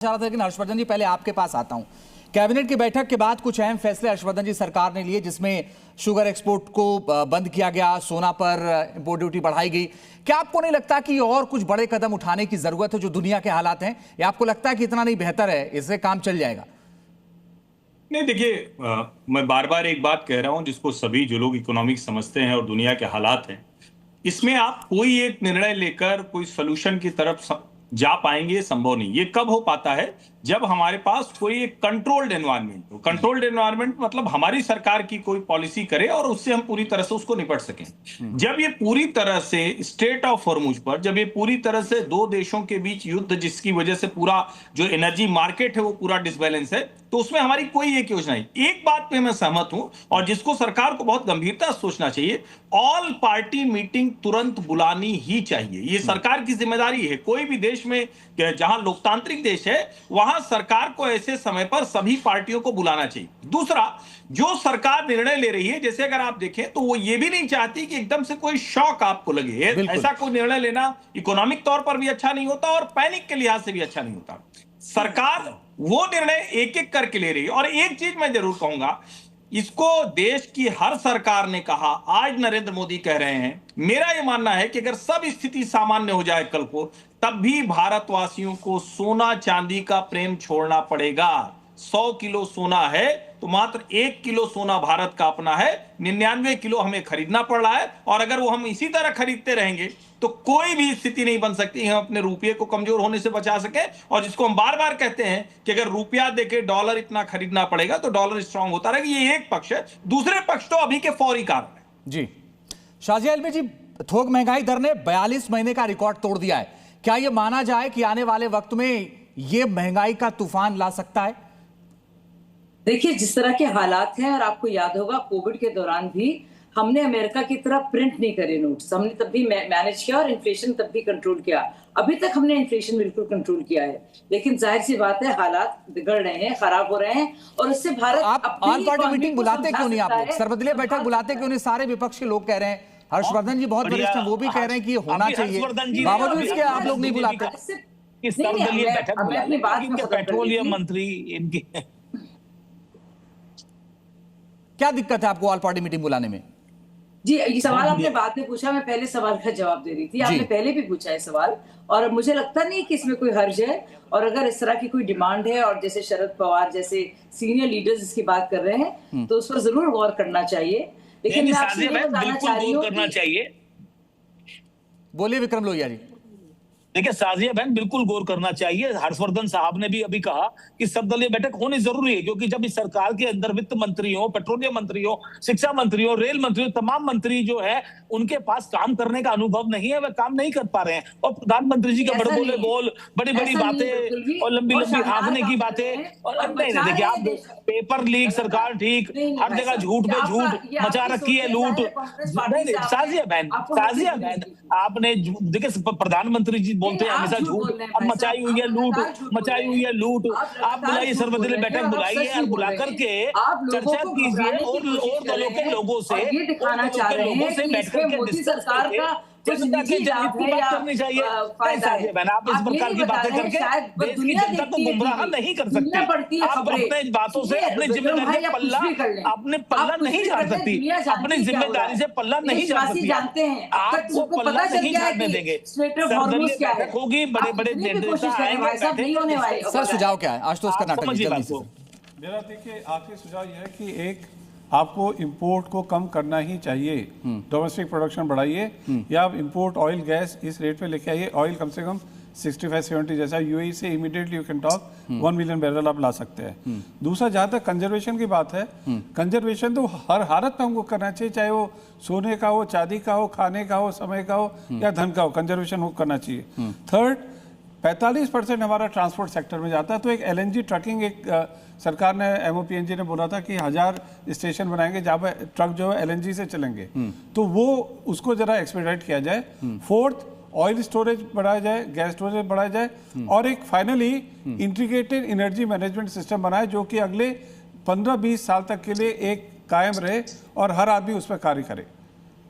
चाह रहा था, लेकिन हर्षवर्धन जी पहले आपके पास आता हूं। कैबिनेट की बैठक के बाद कुछ अहम फैसले हर्षवर्धन जी सरकार ने लिए, जिसमें शुगर एक्सपोर्ट को बंद किया गया, सोना पर इंपोर्ट ड्यूटी बढ़ाई गई। क्या आपको नहीं लगता कि और कुछ बड़े कदम उठाने की जरूरत है जो दुनिया के हालात हैं, या आपको लगता है कि इतना नहीं बेहतर है, इससे काम चल जाएगा? नहीं, देखिए, मैं बार बार एक बात कह रहा हूं जिसको सभी जो लोग इकोनॉमिक्स समझते हैं और दुनिया के हालात हैं, इसमें आप कोई एक निर्णय लेकर कोई सोल्यूशन की तरफ जा पाएंगे, ये संभव नहीं। ये कब हो पाता है? जब हमारे पास कोई एक कंट्रोल्ड एनवायरनमेंट हो। कंट्रोल्ड एनवायरनमेंट मतलब हमारी सरकार की कोई पॉलिसी करे और उससे हम पूरी तरह से उसको निपट सकें। जब ये पूरी तरह से स्ट्रेट ऑफ हॉर्मुज पर, जब ये पूरी तरह से दो देशों के बीच युद्ध, जिसकी वजह से पूरा जो एनर्जी मार्केट है वो पूरा डिसबैलेंस है, तो उसमें हमारी कोई एक योजना नहीं। एक बात पे मैं सहमत हूं और जिसको सरकार को बहुत गंभीरता से सोचना चाहिए, ऑल पार्टी मीटिंग तुरंत बुलानी ही चाहिए। ये सरकार की जिम्मेदारी है। कोई भी देश में, जहां लोकतांत्रिक देश है, वहां सरकार को ऐसे समय पर सभी पार्टियों को बुलाना चाहिए। दूसरा, जो सरकार निर्णय ले रही है, जैसे अगर आप देखें तो वो ये भी नहीं चाहती कि एकदम से कोई शॉक आपको लगे। ऐसा कोई निर्णय लेना इकोनॉमिक तौर पर भी अच्छा नहीं होता और पैनिक के लिहाज से भी अच्छा नहीं होता। सरकार वो निर्णय एक एक करके ले रही है। और एक चीज मैं जरूर कहूंगा, इसको देश की हर सरकार ने कहा, आज नरेंद्र मोदी कह रहे हैं। मेरा यह मानना है कि अगर सब स्थिति सामान्य हो जाए कल को, तब भी भारतवासियों को सोना चांदी का प्रेम छोड़ना पड़ेगा। 100 किलो सोना है तो मात्र 1 किलो सोना भारत का अपना है, 99 किलो हमें खरीदना पड़ रहा है। और अगर वो हम इसी तरह खरीदते रहेंगे तो कोई भी स्थिति नहीं बन सकती हम अपने रुपये को कमजोर होने से बचा सके। और जिसको हम बार बार कहते हैं कि अगर रुपया देके डॉलर इतना खरीदना पड़ेगा तो डॉलर स्ट्रांग होता रहेगा। ये एक पक्ष है। दूसरे पक्ष तो अभी के फौरी कारण है। जी, शाजिया इल्मी जी, थोक महंगाई दर ने 42 महीने का रिकॉर्ड तोड़ दिया है। क्या यह माना जाए कि आने वाले वक्त में यह महंगाई का तूफान ला सकता है? देखिए, जिस तरह के हालात हैं, और आपको याद होगा कोविड के दौरान भी हमने अमेरिका की तरह प्रिंट नहीं करे नोट्स, हमने तब भी मैनेज किया और इन्फ्लेशन तब भी कंट्रोल किया। अभी तक हमने इन्फ्लेशन बिल्कुल कंट्रोल किया है, लेकिन जाहिर सी बात है हालात बिगड़ रहे हैं, खराब हो रहे हैं। और उससे भारत आप ऑल पार्टी मीटिंग बुलाते क्यों नहीं? आप लोग सर्वदलीय बैठक बुलाते क्यों नहीं? सारे विपक्ष के लोग कह रहे हैं, हर्षवर्धन जी बहुत वरिष्ठ हैं, वो भी कह रहे हैं कि होना चाहिए, बावजूद इसके आप लोग नहीं बुलाते। पेट्रोलियम मंत्री इनकी क्या दिक्कत है आपको ऑल पार्टी मीटिंग बुलाने में? जी, ये सवाल आपने बाद में पूछा, मैं पहले सवाल का जवाब दे रही थी। आपने पहले भी पूछा है सवाल, और मुझे लगता नहीं कि इसमें कोई हर्ज है। और अगर इस तरह की कोई डिमांड है, और जैसे शरद पवार जैसे सीनियर लीडर्स इसकी बात कर रहे हैं, तो उस पर जरूर गौर करना चाहिए। लेकिन मैं आपसे ये बताना चाह रही हूँ, बोलिए विक्रम लोहिया जी। देखिए साजिया बहन, बिल्कुल गौर करना चाहिए। हर्षवर्धन साहब ने भी अभी कहा कि सर्वदलीय बैठक होनी जरूरी है, क्योंकि जब इस सरकार के अंदर वित्त मंत्री हो, पेट्रोलियम मंत्री हो, शिक्षा मंत्री हो, रेल मंत्री हो, तमाम मंत्री जो है उनके पास काम करने का अनुभव नहीं है, वह काम नहीं कर पा रहे हैं। और प्रधानमंत्री जी के बड़बोले बोल, बड़ी बड़ी बातें और लंबी लंबी हाँकने की बातें। और नहीं, देखिए आप पेपर लीक, सरकार ठीक, हर जगह झूठ पे झूठ मचा रखी है, लूट। साजिया बहन, आपने देखिए प्रधानमंत्री जी बोलते हैं हमेशा झूठ, अब मचाई हुई है लूट। आप बुलाइए, सर्वदलीय बैठक बुलाइए और बुला करके चर्चा कीजिए और दलों के लोगों से बैठ करके डिस्कस करके जनता की बात करनी चाहिए। आप इस प्रकार की बातें करके देश की जनता को गुमराह नहीं कर सकती। आप अपने बातों से अपनी जिम्मेदारी से पल्ला नहीं झाड़ सकती, अपनी जिम्मेदारी से पल्ला नहीं झाड़ सकती। आपको पल्ला नहीं झाड़ने देंगे। सर्वदलीय बैठक होगी, बड़े बड़े नेता आएंगे। सर सुझाव क्या है? आशुतोष कर्नाटक जल्दी से। मेरा देखिए आखिरी सुझाव यह है कि एक आपको इंपोर्ट को कम करना ही चाहिए, डोमेस्टिक प्रोडक्शन बढ़ाइए, या आप इंपोर्ट ऑयल गैस इस रेट पे लेके आइए। ऑयल कम से कम 65-70 जैसा यूएई से immediately you can talk 1 million barrel आप ला सकते हैं। दूसरा, जहां तक कंजर्वेशन की बात है, कंजर्वेशन तो हर हालत में हमको करना चाहिए, चाहे वो सोने का हो, चांदी का हो, खाने का हो, समय का हो या धन का हो, कंजर्वेशन वो करना चाहिए। थर्ड, 45% हमारा ट्रांसपोर्ट सेक्टर में जाता है, तो एक एलएनजी ट्रकिंग, एक सरकार ने एमओपीएनजी ने बोला था कि 1000 स्टेशन बनाएंगे जहाँ पे ट्रक जो है एलएनजी से चलेंगे, तो वो उसको जरा एक्सपेडाइट किया जाए। फोर्थ, ऑयल स्टोरेज बढ़ाया जाए, गैस स्टोरेज बढ़ाया जाए, और एक finally integrated energy management system बनाए जो कि अगले 15-20 साल तक के लिए एक कायम रहे और हर आदमी उस पर कार्य करे,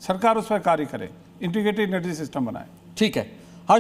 सरकार उस पर कार्य करे, इंटीग्रेटेड एनर्जी सिस्टम बनाए। ठीक है।